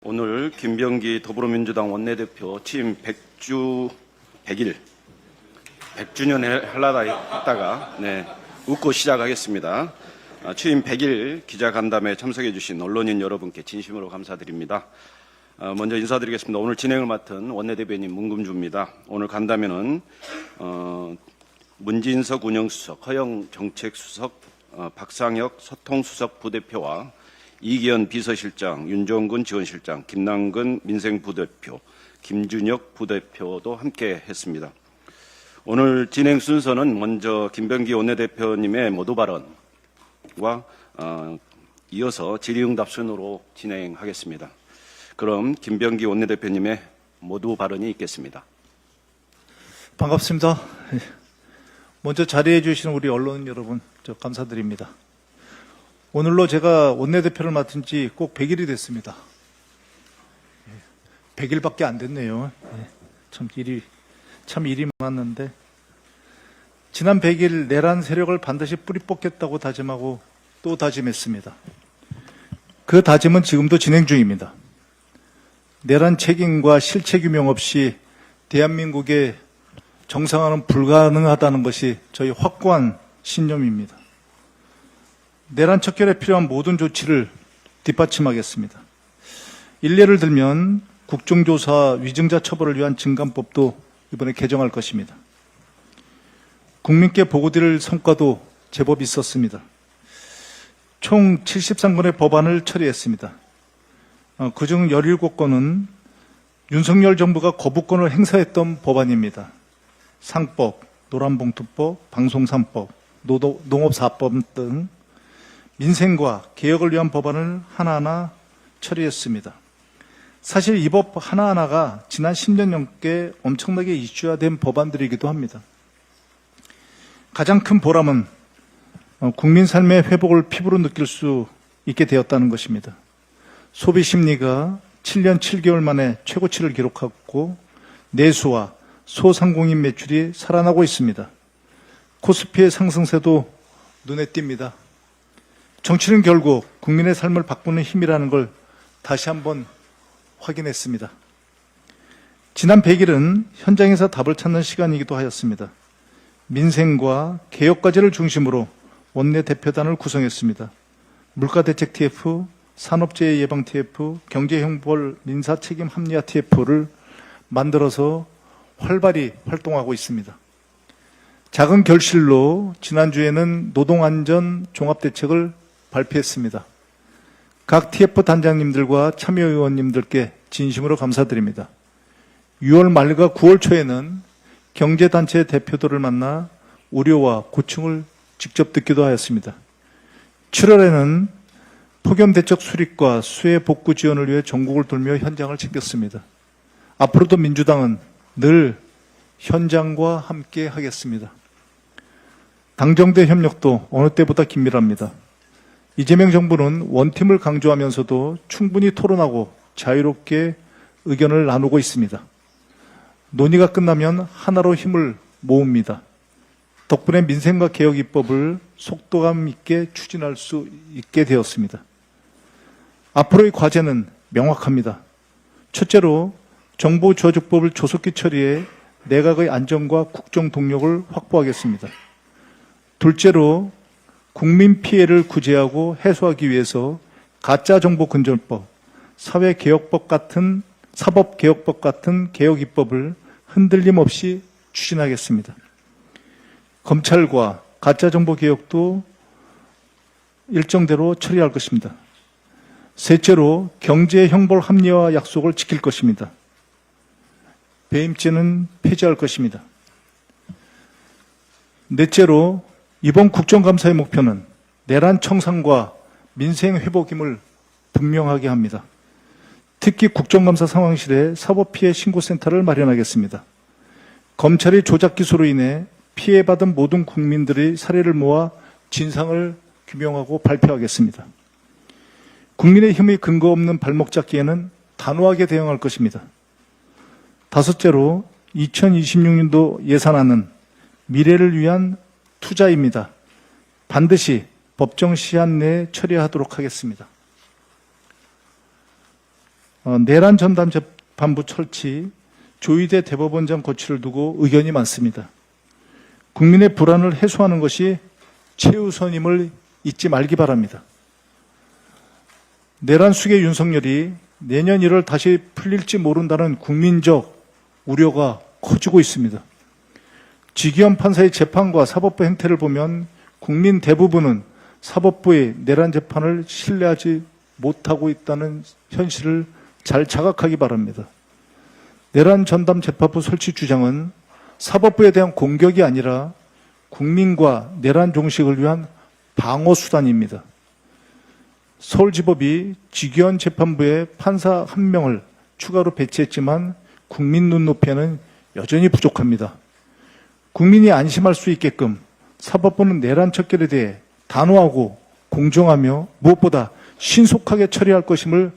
오늘 김병기 더불어민주당 원내대표 취임 100주년을 하려다 했다가 웃고 시작하겠습니다. 취임 100일 기자간담회에 참석해 주신 언론인 여러분께 진심으로 감사드립니다. 먼저 인사드리겠습니다. 오늘 진행을 맡은 원내대변인 문금주입니다. 오늘 간담회는 문진석 운영수석, 허영정책수석, 박상혁 소통수석 부대표와 이기현 비서실장, 윤종근 지원실장, 김남근 민생부대표, 김준혁 부대표도 함께 했습니다. 오늘 진행 순서는 먼저 김병기 원내대표님의 모두 발언과 이어서 질의응답 순으로 진행하겠습니다. 그럼 김병기 원내대표님의 모두 발언이 있겠습니다. 반갑습니다. 먼저 자리해 주신 우리 언론 여러분 감사드립니다. 오늘로 제가 원내대표를 맡은 지 꼭 100일이 됐습니다. 100일밖에 안 됐네요. 참 일이 많았는데 지난 100일 내란 세력을 반드시 뿌리 뽑겠다고 다짐하고 또 다짐했습니다. 그 다짐은 지금도 진행 중입니다. 내란 책임과 실체 규명 없이 대한민국의 정상화는 불가능하다는 것이 저희 확고한 신념입니다. 내란 척결에 필요한 모든 조치를 뒷받침하겠습니다. 일례를 들면 국정조사 위증자 처벌을 위한 증감법도 이번에 개정할 것입니다. 국민께 보고드릴 성과도 제법 있었습니다. 총 73건의 법안을 처리했습니다. 그중 17건은 윤석열 정부가 거부권을 행사했던 법안입니다. 상법, 노란봉투법, 방송3법, 농업4법 등 민생과 개혁을 위한 법안을 하나하나 처리했습니다. 사실 이 법 하나하나가 지난 10년 넘게 엄청나게 이슈화된 법안들이기도 합니다. 가장 큰 보람은 국민 삶의 회복을 피부로 느낄 수 있게 되었다는 것입니다. 소비 심리가 7년 7개월 만에 최고치를 기록하고 내수와 소상공인 매출이 살아나고 있습니다. 코스피의 상승세도 눈에 띕니다. 정치는 결국 국민의 삶을 바꾸는 힘이라는 걸 다시 한번 확인했습니다. 지난 100일은 현장에서 답을 찾는 시간이기도 하였습니다. 민생과 개혁과제를 중심으로 원내대표단을 구성했습니다. 물가대책 TF, 산업재해 예방 TF, 경제형벌 민사책임 합리화 TF를 만들어서 활발히 활동하고 있습니다. 작은 결실로 지난주에는 노동안전 종합대책을 발표했습니다. 각 TF 단장님들과 참여의원님들께 진심으로 감사드립니다. 6월 말과 9월 초에는 경제단체 대표들을 만나 우려와 고충을 직접 듣기도 하였습니다. 7월에는 폭염대책 수립과 수해 복구 지원을 위해 전국을 돌며 현장을 챙겼습니다. 앞으로도 민주당은 늘 현장과 함께 하겠습니다. 당정대 협력도 어느 때보다 긴밀합니다. 이재명 정부는 원팀을 강조하면서도 충분히 토론하고 자유롭게 의견을 나누고 있습니다. 논의가 끝나면 하나로 힘을 모읍니다. 덕분에 민생과 개혁 입법을 속도감 있게 추진할 수 있게 되었습니다. 앞으로의 과제는 명확합니다. 첫째로 정보조직법을 조속히 처리해 내각의 안정과 국정 동력을 확보하겠습니다. 둘째로 국민 피해를 구제하고 해소하기 위해서 가짜정보근절법, 사법개혁법 같은 개혁 입법을 흔들림 없이 추진하겠습니다. 검찰과 가짜정보 개혁도 일정대로 처리할 것입니다. 셋째로 경제형벌 합리화 약속을 지킬 것입니다. 배임죄는 폐지할 것입니다. 넷째로 이번 국정감사의 목표는 내란 청산과 민생 회복임을 분명하게 합니다. 특히 국정감사 상황실에 사법피해 신고센터를 마련하겠습니다. 검찰의 조작기소로 인해 피해받은 모든 국민들의 사례를 모아 진상을 규명하고 발표하겠습니다. 국민의힘의 근거 없는 발목 잡기에는 단호하게 대응할 것입니다. 다섯째로 2026년도 예산안은 미래를 위한 투자입니다. 반드시 법정 시한 내에 처리하도록 하겠습니다. 내란 전담 재판부 설치, 조희대 대법원장 고치를 두고 의견이 많습니다. 국민의 불안을 해소하는 것이 최우선임을 잊지 말기 바랍니다. 내란 수계 윤석열이 내년 1월 다시 풀릴지 모른다는 국민적 우려가 커지고 있습니다. 지기현 판사의 재판과 사법부 행태를 보면 국민 대부분은 사법부의 내란 재판을 신뢰하지 못하고 있다는 현실을 잘 자각하기 바랍니다. 내란 전담 재판부 설치 주장은 사법부에 대한 공격이 아니라 국민과 내란 종식을 위한 방어 수단입니다. 서울지법이 지기현 재판부에 판사 1명을 추가로 배치했지만 국민 눈높이에는 여전히 부족합니다. 국민이 안심할 수 있게끔 사법부는 내란 척결에 대해 단호하고 공정하며 무엇보다 신속하게 처리할 것임을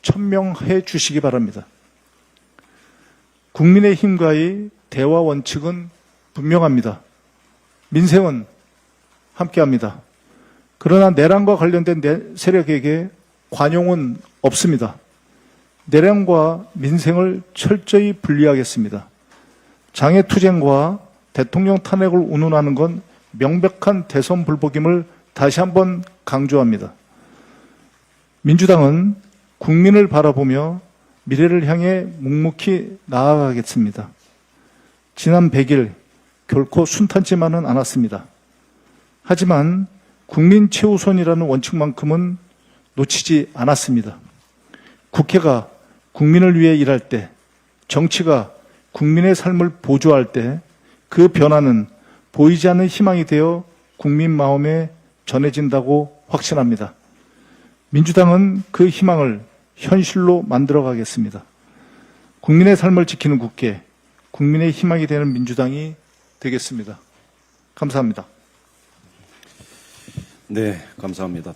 천명해 주시기 바랍니다. 국민의힘과의 대화 원칙은 분명합니다. 민생은 함께합니다. 그러나 내란과 관련된 세력에게 관용은 없습니다. 내란과 민생을 철저히 분리하겠습니다. 장애투쟁과 대통령 탄핵을 운운하는 건 명백한 대선 불복임을 다시 한번 강조합니다. 민주당은 국민을 바라보며 미래를 향해 묵묵히 나아가겠습니다. 지난 100일 결코 순탄치만은 않았습니다. 하지만 국민 최우선이라는 원칙만큼은 놓치지 않았습니다. 국회가 국민을 위해 일할 때, 정치가 국민의 삶을 보조할 때 그 변화는 보이지 않는 희망이 되어 국민 마음에 전해진다고 확신합니다. 민주당은 그 희망을 현실로 만들어 가겠습니다. 국민의 삶을 지키는 국회, 국민의 희망이 되는 민주당이 되겠습니다. 감사합니다. 네, 감사합니다.